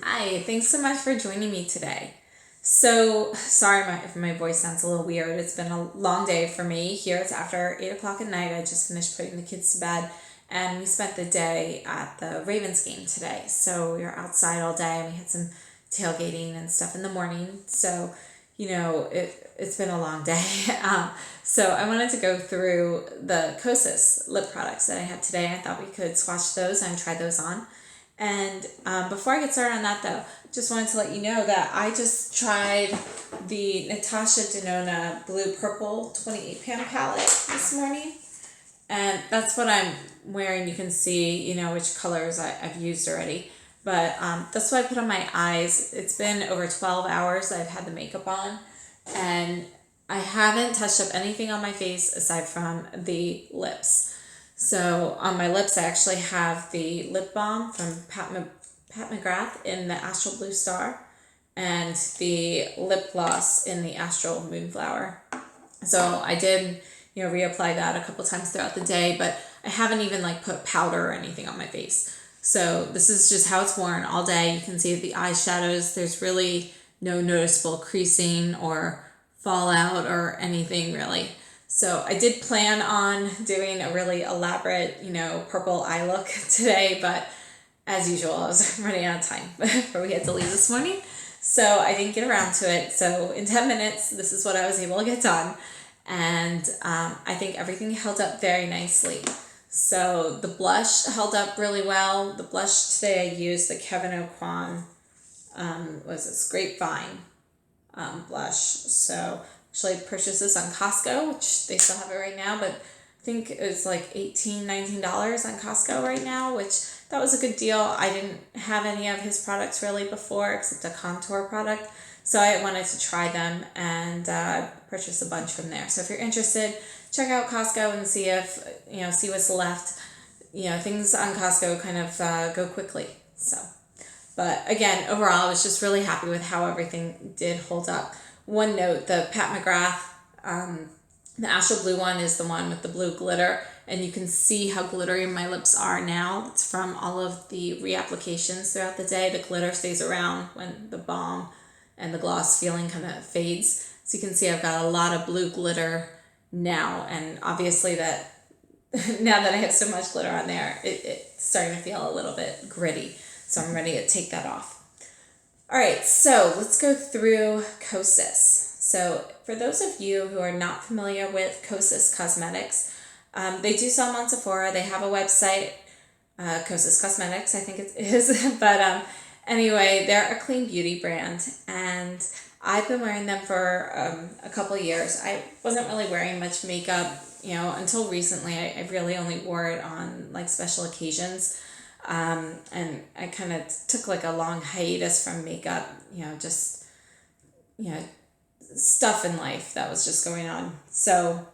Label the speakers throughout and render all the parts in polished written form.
Speaker 1: Hi, thanks so much for joining me today. So, sorry if my voice sounds a little weird. It's been a long day for me. Here it's after 8 o'clock at night. I just finished putting the kids to bed, and we spent the day at the Ravens game today. So, we were outside all day, and we had some tailgating and stuff in the morning. So, it's been a long day. So, I wanted to go through the Kosas lip products that I have today. I thought we could swatch those and try those on. And before I get started on that, though, just wanted to let you know that I just tried the Natasha Denona Blue Purple 28 pan palette this morning. And that's what I'm wearing. You can see, which colors I've used already. But that's what I put on my eyes. It's been over 12 hours that I've had the makeup on. And I haven't touched up anything on my face aside from the lips. So on my lips, I actually have the lip balm from Pat McGrath in the Astral Blue Star and the lip gloss in the Astral Moonflower. So I did, reapply that a couple times throughout the day, but I haven't even put powder or anything on my face. So this is just how it's worn all day. You can see the eyeshadows. There's really no noticeable creasing or fallout or anything really. So I did plan on doing a really elaborate, purple eye look today, but as usual, I was running out of time before we had to leave this morning. So I didn't get around to it. So in 10 minutes, this is what I was able to get done. And I think everything held up very nicely. So the blush held up really well. The blush today I used the Kevyn Aucoin, was this Grapevine blush. So actually I purchased this on Costco, which they still have it right now, but I think it's like $18, $19 on Costco right now, which that was a good deal. I didn't have any of his products really before except a contour product. So I wanted to try them and purchase a bunch from there. So if you're interested, check out Costco and see if, see what's left. Things on Costco kind of go quickly. So, but again, overall, I was just really happy with how everything did hold up. One note, the Pat McGrath, the Astral Blue one is the one with the blue glitter, and you can see how glittery my lips are now. It's from all of the reapplications throughout the day. The glitter stays around when the balm and the gloss feeling kind of fades. So you can see I've got a lot of blue glitter now, and obviously that now that I have so much glitter on there, it's starting to feel a little bit gritty. So I'm ready to take that off. All right, so let's go through Kosas. So for those of you who are not familiar with Kosas Cosmetics, they do sell them on Sephora. They have a website, Kosas Cosmetics, I think it is. But anyway, they're a clean beauty brand, and I've been wearing them for a couple of years. I wasn't really wearing much makeup, until recently. I really only wore it on special occasions. And I kind of took a long hiatus from makeup, just, stuff in life that was just going on. So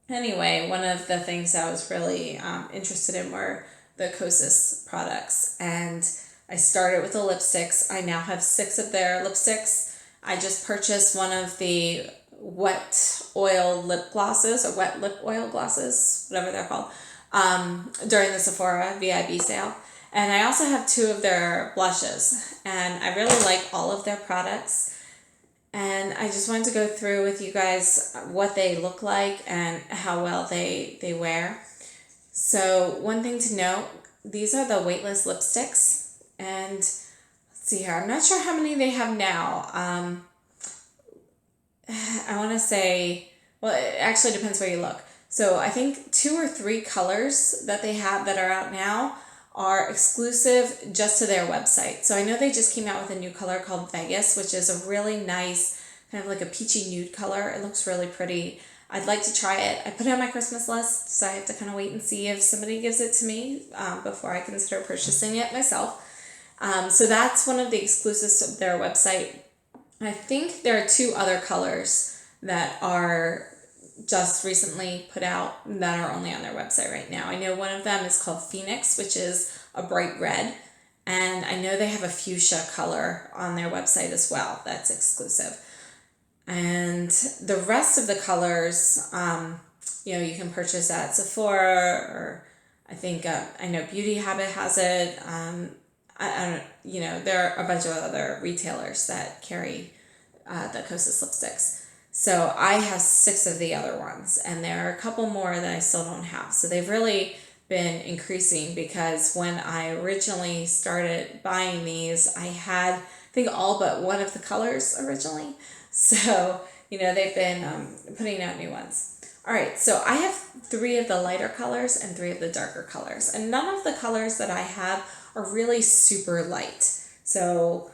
Speaker 1: anyway, one of the things I was really interested in were the Kosas products. And I started with the lipsticks. I now have 6 of their lipsticks. I just purchased one of the wet oil lip glosses or wet lip oil glosses, whatever they're called, during the Sephora VIB sale. And I also have 2 of their blushes, and I really like all of their products. And I just wanted to go through with you guys what they look like and how well they wear. So one thing to note, these are the weightless lipsticks. And let's see here, I'm not sure how many they have now. I want to say, well, it actually depends where you look. So I think 2 or 3 colors that they have that are out now are exclusive just to their website. So I know they just came out with a new color called Vegas, which is a really nice, kind of like a peachy nude color. It looks really pretty. I'd like to try it. I put it on my Christmas list, so I have to kind of wait and see if somebody gives it to me before I consider purchasing it myself. So that's one of the exclusives of their website. I think there are 2 other colors that are just recently put out that are only on their website right now. I know one of them is called Phoenix, which is a bright red, and I know they have a fuchsia color on their website as well that's exclusive. And the rest of the colors, you can purchase at Sephora, or I think I know Beauty Habit has it. I don't, you know, there are a bunch of other retailers that carry the Kosas lipsticks. So I have 6 of the other ones, and there are a couple more that I still don't have. So they've really been increasing, because when I originally started buying these, I had, I think, all but one of the colors originally. So, you know, they've been putting out new ones. All right, so I have 3 of the lighter colors and 3 of the darker colors. And none of the colors that I have are really super light. So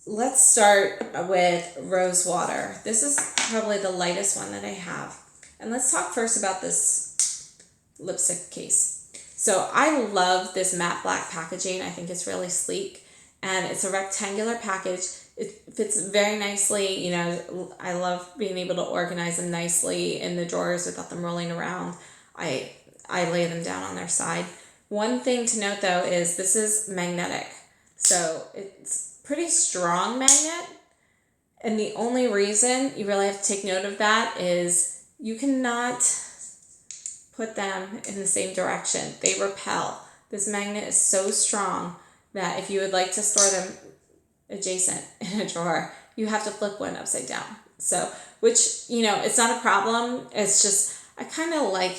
Speaker 1: let's start with Rose Water. This is probably the lightest one that I have. And let's talk first about this lipstick case. So I love this matte black packaging. I think it's really sleek. And it's a rectangular package. It fits very nicely. You know, I love being able to organize them nicely in the drawers without them rolling around. I lay them down on their side. One thing to note though is this is magnetic. So it's pretty strong magnet. And the only reason you really have to take note of that is you cannot put them in the same direction. They repel. This magnet is so strong that if you would like to store them adjacent in a drawer, you have to flip one upside down. So, which, you know, it's not a problem. It's just, I kind of like,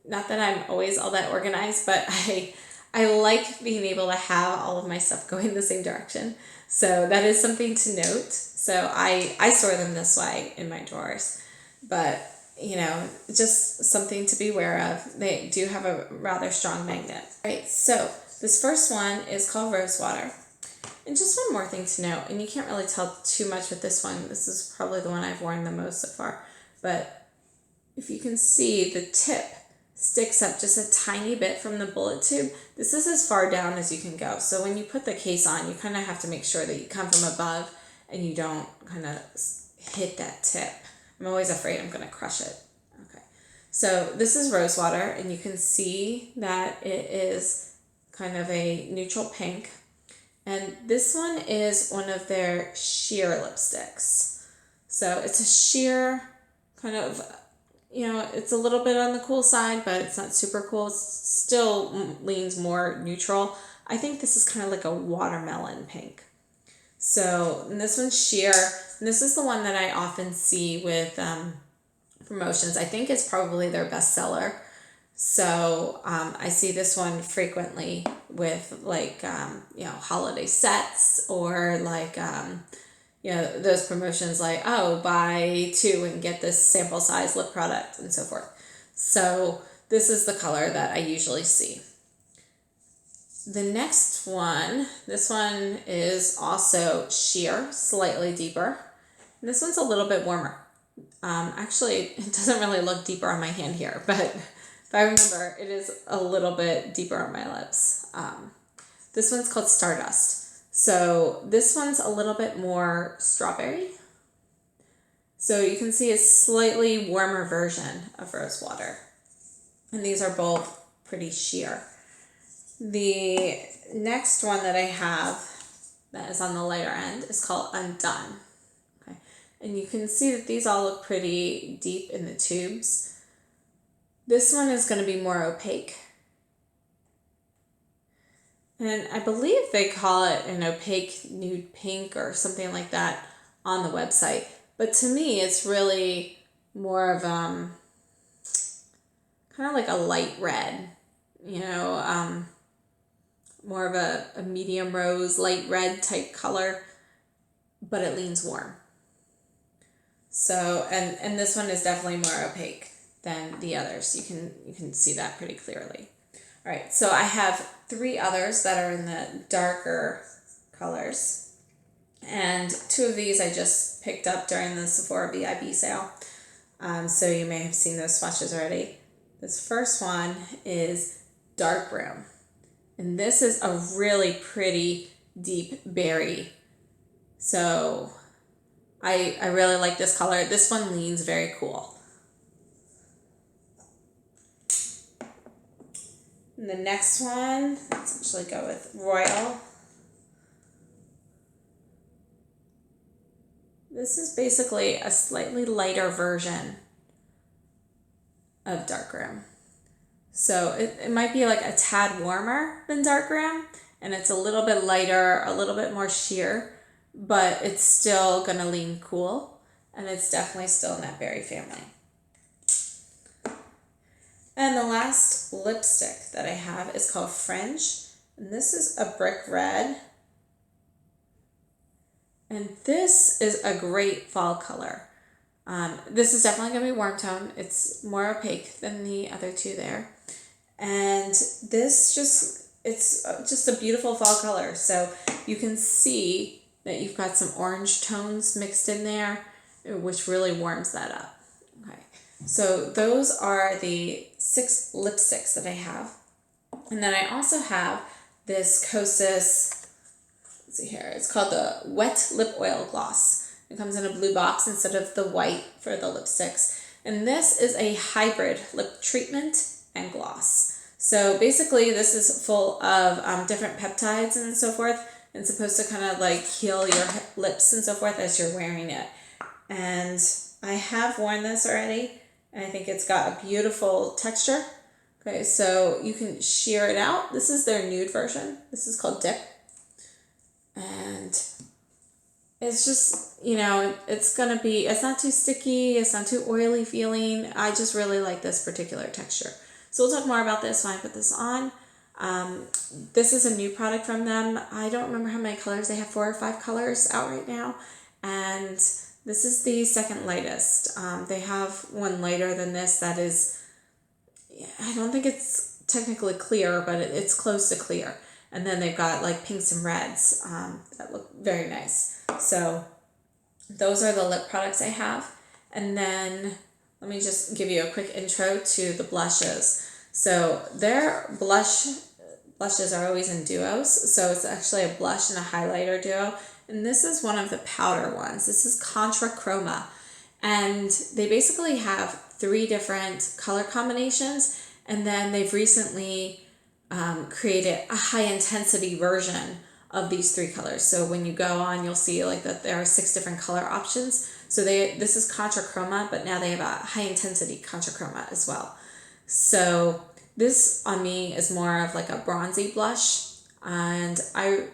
Speaker 1: not that I'm always all that organized, but I like being able to have all of my stuff going the same direction. So that is something to note. So I store them this way in my drawers, but you know, just something to be aware of. They do have a rather strong magnet. All right, so this first one is called Rose Water. And just one more thing to note, and you can't really tell too much with this one. This is probably the one I've worn the most so far. But if you can see, the tip sticks up just a tiny bit from the bullet tube. This is as far down as you can go. So when you put the case on, you kind of have to make sure that you come from above and you don't kind of hit that tip. I'm always afraid I'm going to crush it. Okay. So this is Rose Water, and you can see that it is kind of a neutral pink. And this one is one of their sheer lipsticks. So it's a sheer kind of, you know, it's a little bit on the cool side, but it's not super cool. It still leans more neutral. I think this is kind of like a watermelon pink. So, and this one's sheer. And this is the one that I often see with promotions. I think it's probably their best seller. So I see this one frequently with like, you know, holiday sets, or like, you know, those promotions like, oh, buy 2 and get this sample size lip product and so forth. So this is the color that I usually see. The next one, this one is also sheer, slightly deeper. And this one's a little bit warmer. Actually, it doesn't really look deeper on my hand here, but if I remember, it is a little bit deeper on my lips. This one's called Stardust. So this one's a little bit more strawberry. So you can see a slightly warmer version of Rose Water. And these are both pretty sheer. The next one that I have that is on the lighter end is called Undone. Okay. And you can see that these all look pretty deep in the tubes. This one is going to be more opaque. And I believe they call it an opaque nude pink or something like that on the website. But to me, it's really more of kind of like a light red, you know, more of a medium rose, light red type color, but it leans warm. So, and this one is definitely more opaque than the others. You can see that pretty clearly. All right, so I have 3 others that are in the darker colors. And 2 of these I just picked up during the Sephora VIB sale. So you may have seen those swatches already. This first one is Dark Room. And this is a really pretty deep berry. So I really like this color. This one leans very cool. And the next one, let's actually go with Royal. This is basically a slightly lighter version of Dark Room. So it might be like a tad warmer than Dark Room, and it's a little bit lighter, a little bit more sheer, but it's still gonna lean cool, and it's definitely still in that berry family. And the last lipstick that I have is called Fringe, and this is a brick red. And this is a great fall color. This is definitely going to be warm tone. It's more opaque than the other two there. And this it's just a beautiful fall color. So you can see that you've got some orange tones mixed in there, which really warms that up. Okay, so those are the 6 lipsticks that I have. And then I also have this Kosas, let's see here, it's called the Wet Lip Oil Gloss. It comes in a blue box instead of the white for the lipsticks. And this is a hybrid lip treatment and gloss. So basically this is full of different peptides and so forth, and supposed to kind of like heal your lips and so forth as you're wearing it. And I have worn this already, and I think it's got a beautiful texture. Okay, so you can sheer it out. This is their nude version. This is called Dip. And it's just, it's going to be, it's not too sticky, it's not too oily feeling. I just really like this particular texture. So we'll talk more about this when I put this on. This is a new product from them. I don't remember how many colors. They have 4 or 5 colors out right now. And this is the second lightest. They have one lighter than this that is, I don't think it's technically clear, but it's close to clear. And then they've got like pinks and reds that look very nice. So those are the lip products I have. And then let me just give you a quick intro to the blushes. So their blushes are always in duos. So it's actually a blush and a highlighter duo. And this is one of the powder ones. This is Contra Chroma. And they basically have 3 different color combinations. And then they've recently created a high intensity version of these 3 colors. So when you go on, you'll see like that there are 6 different color options. So this is Contra Chroma, but now they have a high intensity Contra Chroma as well. So this on me is more of like a bronzy blush, and I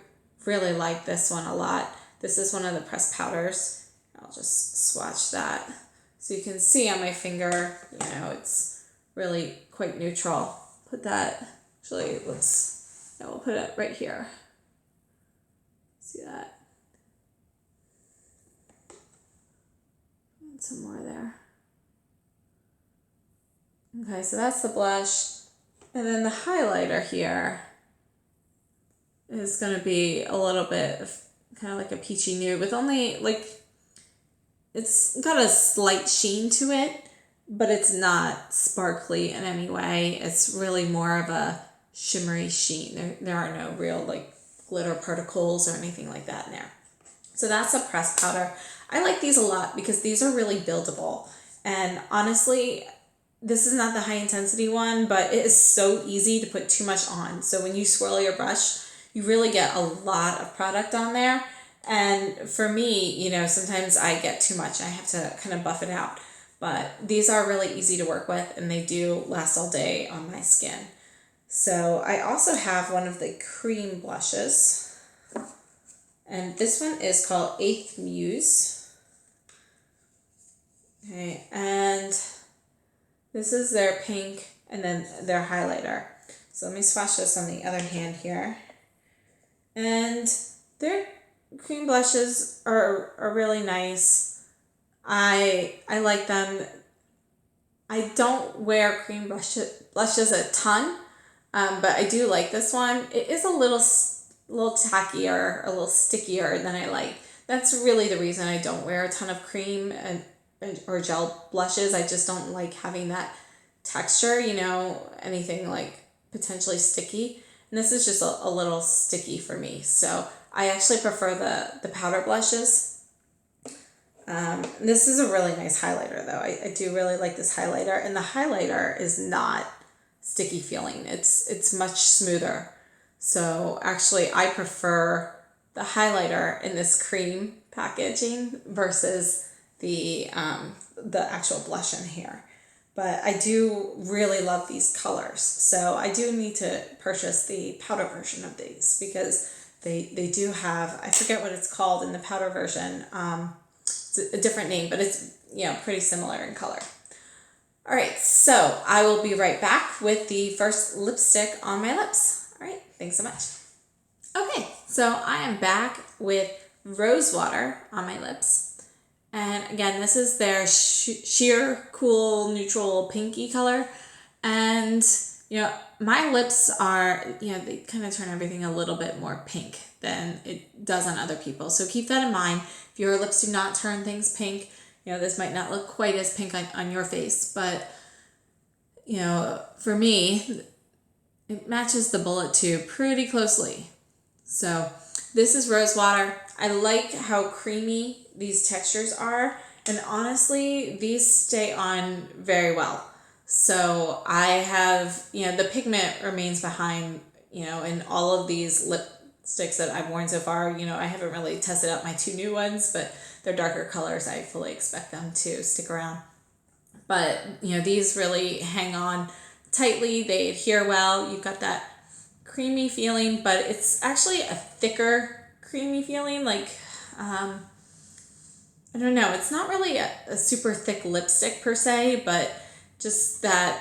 Speaker 1: really like this one a lot. This is one of the pressed powders. I'll just swatch that. So you can see on my finger, it's really quite neutral. Put that, actually, we'll put it right here. See that? And some more there. Okay, so that's the blush. And then the highlighter here is going to be a little bit of kind of like a peachy nude with only like, it's got a slight sheen to it, but it's not sparkly in any way. It's really more of a shimmery sheen. There are no real like glitter particles or anything like that in there. So that's a pressed powder. I like these a lot because these are really buildable. And honestly, this is not the high intensity one, but it is so easy to put too much on. So when you swirl your brush, you really get a lot of product on there. And for me, sometimes I get too much. I have to kind of buff it out. But these are really easy to work with, and they do last all day on my skin. So I also have one of the cream blushes. And this one is called Eighth Muse. Okay, and this is their pink and then their highlighter. So let me swatch this on the other hand here. And their cream blushes are really nice. I like them. I don't wear cream blushes a ton, but I do like this one. It is a little tackier, a little stickier than I like. That's really the reason I don't wear a ton of cream or gel blushes. I just don't like having that texture, anything like potentially sticky. And this is just a little sticky for me. So I actually prefer the powder blushes. This is a really nice highlighter though. I do really like this highlighter, and the highlighter is not sticky feeling. It's much smoother. So actually I prefer the highlighter in this cream packaging versus the actual blush in here. but I do really love these colors. So I do need to purchase the powder version of these because they do have, I forget what it's called in the powder version. It's a different name, but it's, pretty similar in color. All right, so I will be right back with the first lipstick on my lips. All right, thanks so much. Okay, so I am back with Rose Water on my lips. And again, this is their sheer cool neutral pinky color. And, my lips are, they kind of turn everything a little bit more pink than it does on other people. So keep that in mind. If your lips do not turn things pink, this might not look quite as pink on your face. But, for me, it matches the bullet tube pretty closely. So this is Rose Water. I like how creamy these textures are, and honestly, these stay on very well. So I have, the pigment remains behind, in all of these lipsticks that I've worn so far. I haven't really tested out my 2 new ones, but they're darker colors. I fully expect them to stick around. But, these really hang on tightly. They adhere well. You've got that creamy feeling, but it's actually a thicker creamy feeling. Like, I don't know. It's not really a super thick lipstick per se, but just that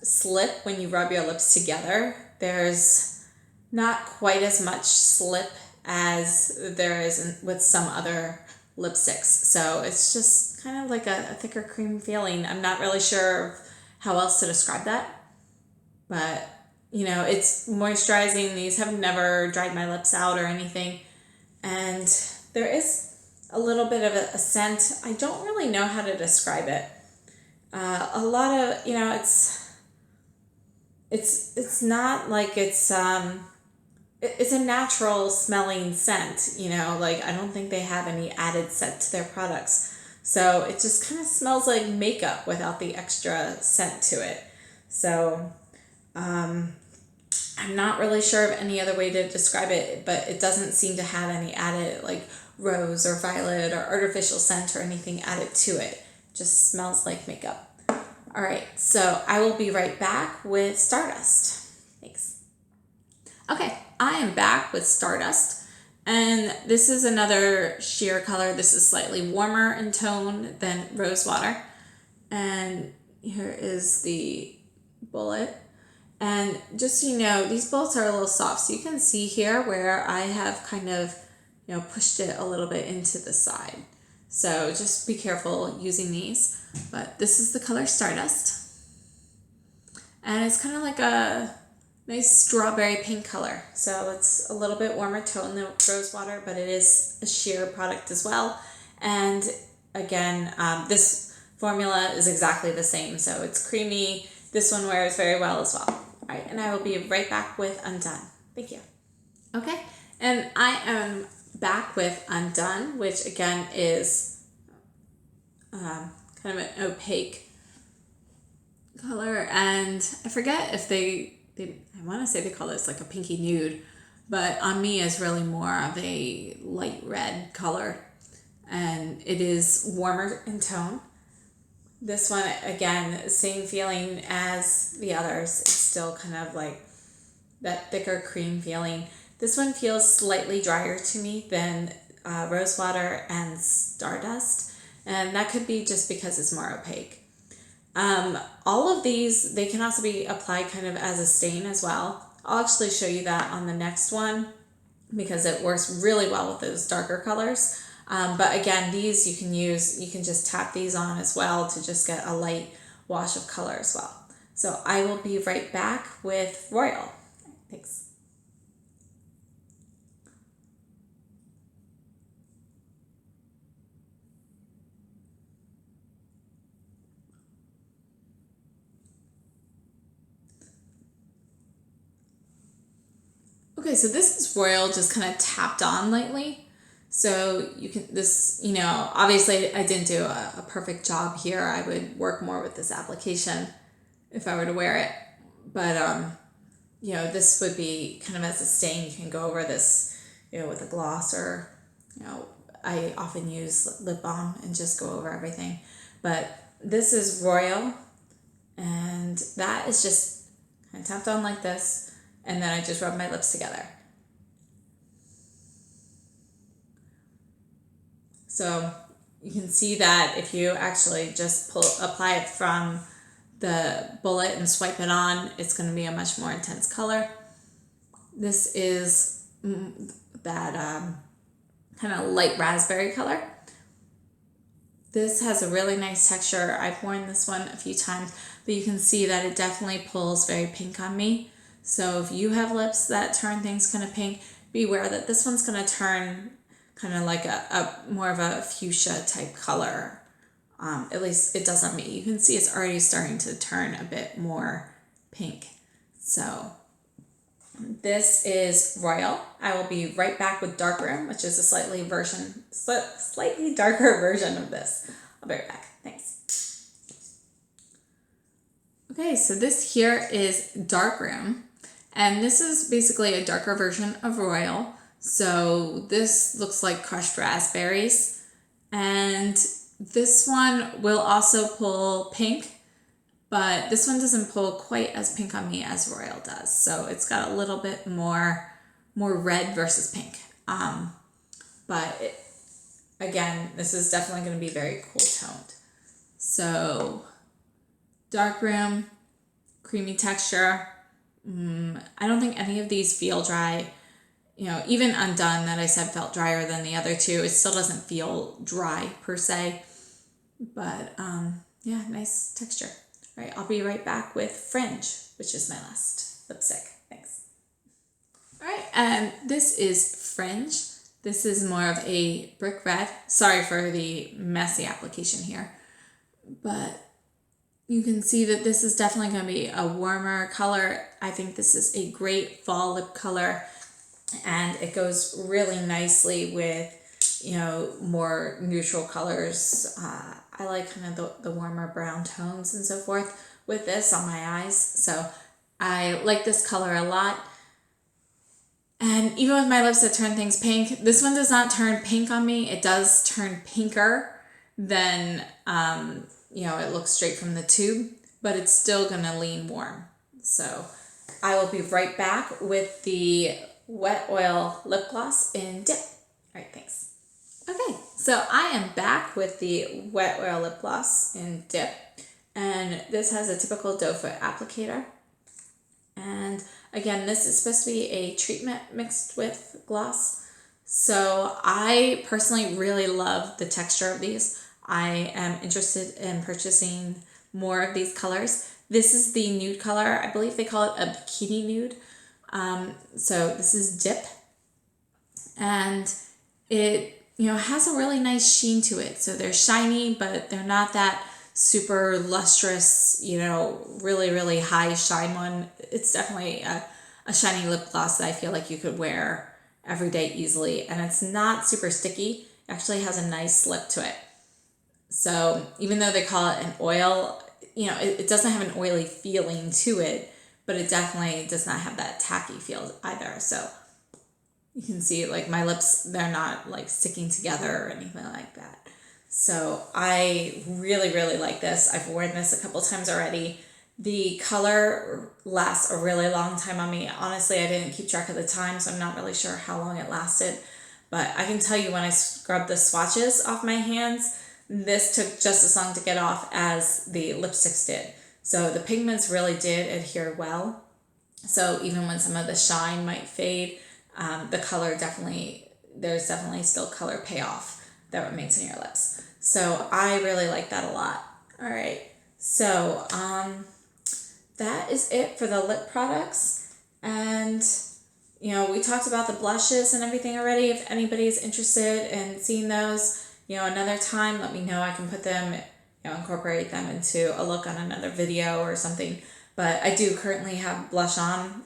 Speaker 1: slip when you rub your lips together, there's not quite as much slip as there is with some other lipsticks. So it's just kind of like a thicker cream feeling. I'm not really sure how else to describe that, but it's moisturizing. These have never dried my lips out or anything. And there is a little bit of a scent. I don't really know how to describe it. A lot of, it's not like it's a natural smelling scent, like I don't think they have any added scent to their products. So it just kind of smells like makeup without the extra scent to it. So I'm not really sure of any other way to describe it, but it doesn't seem to have any added like rose or violet or artificial scent or anything added to it. It just smells like makeup. All right, so I will be right back with Stardust. Thanks. Okay, I am back with Stardust, and this is another sheer color. This is slightly warmer in tone than Rose Water. And here is the bullet. And just so you know, these bullets are a little soft. So you can see here where I have kind of, pushed it a little bit into the side. So just be careful using these. But this is the color Stardust. And it's kind of like a nice strawberry pink color. So it's a little bit warmer tone than Rose Water, but it is a sheer product as well. And again, this formula is exactly the same. So it's creamy. This one wears very well as well. All right, and I will be right back with Undone. Thank you. Okay, and I am back with Undone, which again is kind of an opaque color, and I forget if I want to say they call this like a pinky nude, but on me is really more of a light red color, and it is warmer in tone. This one, again, same feeling as the others. It's still kind of like that thicker cream feeling. This one feels slightly drier to me than Rose Water and Stardust, and that could be just because it's more opaque. All of these, they can also be applied kind of as a stain as well. I'll actually show you that on the next one because it works really well with those darker colors. But again, these you can just tap these on as well to just get a light wash of color as well. So I will be right back with Royal. Thanks. Okay, so this is Royal just kind of tapped on lightly. So you can, obviously I didn't do a perfect job here. I would work more with this application if I were to wear it. But, this would be kind of as a stain. You can go over this, with a gloss or, I often use lip balm and just go over everything. But this is Royal. And that is just kind of tapped on like this, and then I just rub my lips together. So you can see that if you actually just apply it from the bullet and swipe it on, it's going to be a much more intense color. This is that kind of light raspberry color. This has a really nice texture. I've worn this one a few times, but you can see that it definitely pulls very pink on me. So if you have lips that turn things kind of pink, beware that this one's going to turn kind of like a more of a fuchsia type color. At least it does on me. You can see it's already starting to turn a bit more pink. So this is Royal. I will be right back with Dark Room, which is a slightly darker version of this. I'll be right back. Thanks. Okay, so this here is Dark Room, and this is basically a darker version of Royal. So this looks like crushed raspberries, and this one will also pull pink, but this one doesn't pull quite as pink on me as Royal does. So it's got a little bit more red versus pink. Again, this is definitely going to be very cool toned. So Dark Room, creamy texture. I don't think any of these feel dry. You know, even Undone that I said felt drier than the other two, it still doesn't feel dry per se. But yeah, nice texture. All right, I'll be right back with Fringe, which is my last lipstick. Thanks. All right, and this is Fringe. This is more of a brick red. Sorry for the messy application here. But you can see that this is definitely going to be a warmer color. I think this is a great fall lip color, and it goes really nicely with, you know, more neutral colors. I like kind of the warmer brown tones and so forth with this on my eyes. So I like this color a lot. And even with my lips that turn things pink, this one does not turn pink on me. It does turn pinker than, you know, it looks straight from the tube, but it's still going to lean warm. So I will be right back with the Wet Oil Lip Gloss in Dip. All right, thanks. Okay, so I am back with the Wet Oil Lip Gloss in Dip, and this has a typical doe foot applicator. And again, this is supposed to be a treatment mixed with gloss. So I personally really love the texture of these. I am interested in purchasing more of these colors. This is the nude color. I believe they call it a bikini nude. So this is Dip, and it, you know, has a really nice sheen to it. So they're shiny, but they're not that super lustrous, you know, really, really high shine one. It's definitely a shiny lip gloss that I feel like you could wear every day easily. And it's not super sticky. It actually has a nice slip to it. So even though they call it an oil, you know, it doesn't have an oily feeling to it, but it definitely does not have that tacky feel either. So you can see, like, my lips, they're not like sticking together or anything like that. So I really, really like this. I've worn this a couple times already. The color lasts a really long time on me. Honestly, I didn't keep track of the time, so I'm not really sure how long it lasted. But I can tell you, when I scrubbed the swatches off my hands, this took just as long to get off as the lipsticks did. So the pigments really did adhere well. So even when some of the shine might fade, the color there's definitely still color payoff that remains in your lips. So I really like that a lot. All right, so that is it for the lip products. And, you know, we talked about the blushes and everything already. If anybody is interested in seeing those, you know, another time, let me know. I can put them, you know, incorporate them into a look on another video or something. But I do currently have blush on,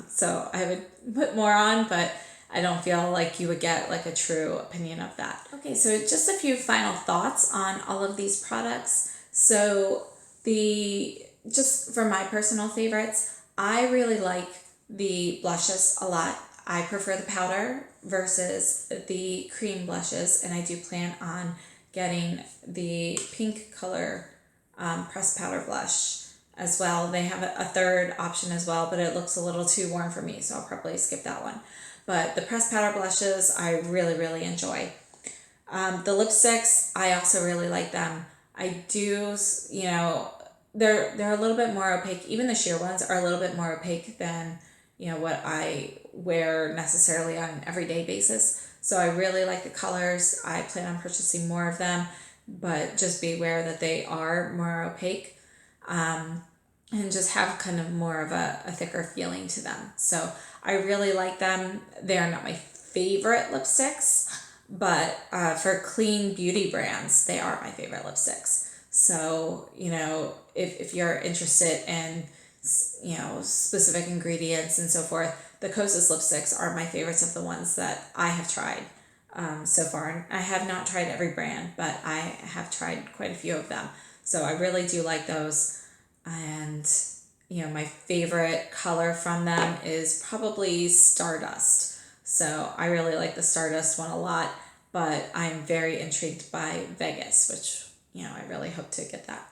Speaker 1: so I would put more on, but I don't feel like you would get like a true opinion of that. Okay, so just a few final thoughts on all of these products. So just for my personal favorites, I really like the blushes a lot. I prefer the powder versus the cream blushes, and I do plan on getting the pink color pressed powder blush as well. They have a third option as well, but it looks a little too warm for me, so I'll probably skip that one. But the pressed powder blushes, I really, really enjoy. The lipsticks, I also really like them. I do, you know, they're a little bit more opaque. Even the sheer ones are a little bit more opaque than, you know, what I wear necessarily on an everyday basis. So I really like the colors. I plan on purchasing more of them, but just be aware that they are more opaque, and just have kind of more of a thicker feeling to them. So I really like them. They are not my favorite lipsticks, but for clean beauty brands, they are my favorite lipsticks. So, you know, if you're interested in, you know, specific ingredients and so forth, the Kosas lipsticks are my favorites of the ones that I have tried so far. And I have not tried every brand, but I have tried quite a few of them. So I really do like those. And, you know, my favorite color from them is probably Stardust. So I really like the Stardust one a lot, but I'm very intrigued by Vegas, which, you know, I really hope to get that.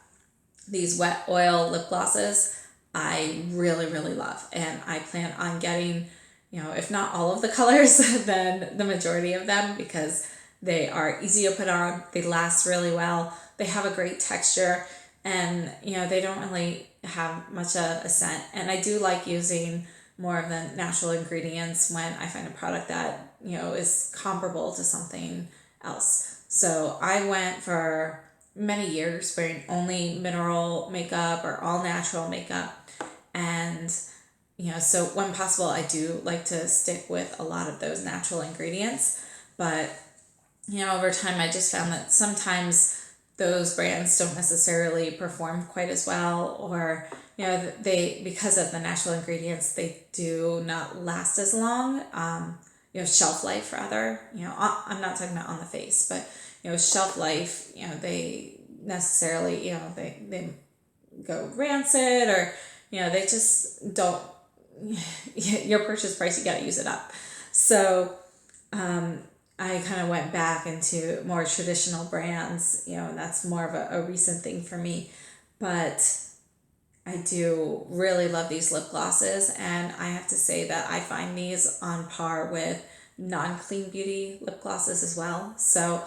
Speaker 1: These wet oil lip glosses, I really, really love. And I plan on getting, you know, if not all of the colors, then the majority of them, because they are easy to put on. They last really well. They have a great texture, and, you know, they don't really have much of a scent. And I do like using more of the natural ingredients when I find a product that, you know, is comparable to something else. So I went for many years wearing only mineral makeup or all natural makeup. And, you know, so when possible, I do like to stick with a lot of those natural ingredients. But, you know, over time, I just found that sometimes those brands don't necessarily perform quite as well, or, you know, they, because of the natural ingredients, they do not last as long. You know, shelf life rather, you know, I'm not talking about on the face, but, you know, shelf life, you know, they necessarily, you know, they go rancid, or, you know, they just don't, your purchase price, you got to use it up. So, I kind of went back into more traditional brands, you know, and that's more of a recent thing for me. But I do really love these lip glosses, and I have to say that I find these on par with non-clean beauty lip glosses as well. So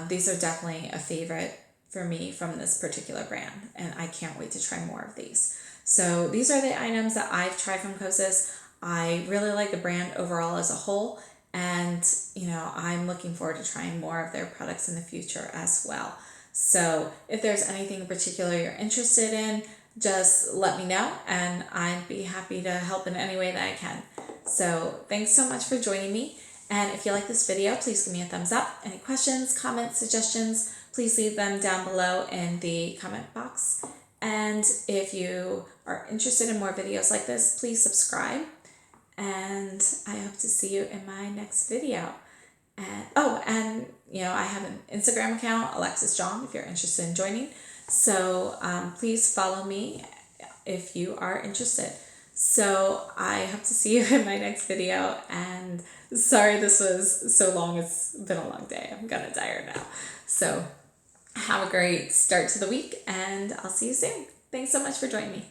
Speaker 1: these are definitely a favorite for me from this particular brand, and I can't wait to try more of these. So these are the items that I've tried from Kosas. I really like the brand overall as a whole, and, you know, I'm looking forward to trying more of their products in the future as well. So if there's anything in particular you're interested in, just let me know, and I'd be happy to help in any way that I can. So thanks so much for joining me. And if you like this video, please give me a thumbs up. Any questions, comments, suggestions, please leave them down below in the comment box. And if you are interested in more videos like this, please subscribe. And I hope to see you in my next video. And you know, I have an Instagram account, Alexis John, if you're interested in joining. So please follow me if you are interested. So I hope to see you in my next video. And sorry this was so long. It's been a long day. I'm kind of tired now. So have a great start to the week, and I'll see you soon. Thanks so much for joining me.